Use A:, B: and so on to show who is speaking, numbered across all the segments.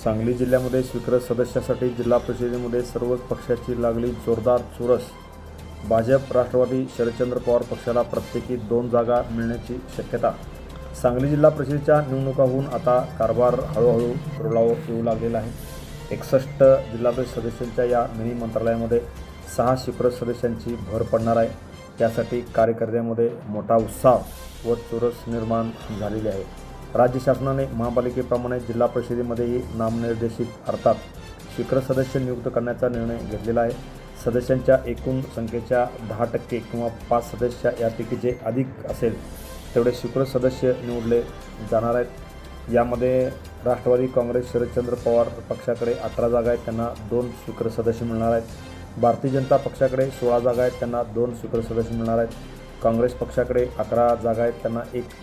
A: सांगली जिल्ह्यामध्ये स्वीकृत सदस्यासाठी जिल्हा परिषदेमध्ये सर्वच पक्षाची लागली जोरदार चुरस। भाजप, राष्ट्रवादी, शरदचंद्र पवार पक्षाला प्रत्येकी 2 जागा मिळण्याची शक्यता। सांगली जिल्हा परिषदेच्या निवडणुकांहून आता कारभार हळूहळू रुळावर येऊ लागलेला आहे। 61 जिल्हा परिषद सदस्यांच्या या मिनी मंत्रालयामध्ये 6 स्वीकृत सदस्यांची भर पडणार आहे। त्यासाठी कार्यकर्त्यांमध्ये मोठा उत्साह व चुरस निर्माण झालेली आहे। राज्य शासनाने महापालिकेप्रमाणे जिल्हा परिषदेमध्येही नामनिर्देशित अर्थात स्वीकृत सदस्य नियुक्त करण्याचा निर्णय घेतलेला आहे। सदस्यांच्या एकूण संख्येच्या 10% किंवा 5 सदस्य यापैकी जे अधिक असेल तेवढे स्वीकृत सदस्य निवडले जाणार आहेत। यामध्ये राष्ट्रवादी काँग्रेस शरदचंद्र पवार पक्षाकडे 18 जागा आहेत, त्यांना 2 स्वीकृत सदस्य मिळणार आहेत। भारतीय जनता पक्षाकडे 16 जागा आहेत, त्यांना 2 स्वीकृत सदस्य मिळणार आहेत। काँग्रेस पक्षाकडे 11 जागा आहेत, त्यांना 1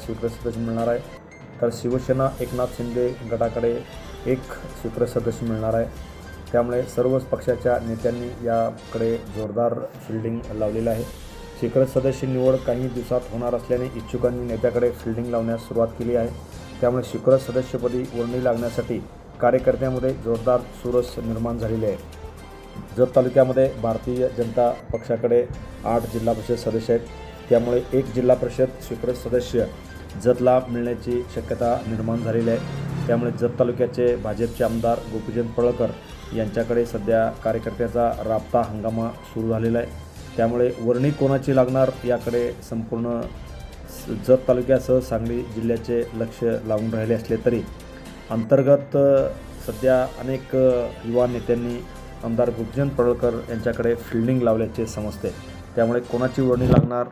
A: स्वीकृत सदस्य मिळणार आहे। तर शिवसेना एकनाथ शिंदे गटाकडे 1 स्वीकृत सदस्य मिळणार आहे। त्यामुळे सर्वच पक्षाच्या नेत्यांनी याकडे जोरदार फिल्डिंग लावलेलं आहे। स्वीकृत सदस्य निवड काही दिवसात होणार असल्याने इच्छुकांनी नेत्याकडे फिल्डिंग लावण्यास सुरुवात केली आहे। त्यामुळे स्वीकृत सदस्यपदी वर्णी लागण्यासाठी कार्यकर्त्यांमध्ये जोरदार चुरस निर्माण झालेली आहे। जत तालुक्यामध्ये भारतीय जनता पक्षाकडे 8 जिल्हा परिषद सदस्य आहेत, त्यामुळे 1 जिल्हा परिषद स्वीकृत सदस्य जतला मिळण्याची शक्यता निर्माण झालेली आहे। त्यामुळे जत तालुक्याचे भाजपचे आमदार गोपीचंद पडळकर यांच्याकडे सध्या कार्यकर्त्याचा राबता हंगामा सुरू झालेला आहे। त्यामुळे वर्णी कोणाची लागणार याकडे संपूर्ण जत तालुक्यासह सांगली जिल्ह्याचे लक्ष लागून राहिले असले तरी अंतर्गत सध्या अनेक युवा नेत्यांनी आमदार गोपीचंद पडळकर यांच्याकडे फिल्डिंग लावल्याचे समजते। त्यामुळे कोणाची वर्णी लागणार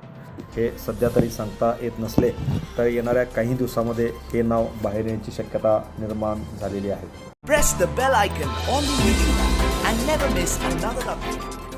A: हे सध्या तरी सांगता येत नसले तर येणाऱ्या काही दिवसामध्ये हे नाव बाहेर येण्याची शक्यता निर्माण झालेली आहे।
B: Press the bell icon on the YouTube app and never miss another update.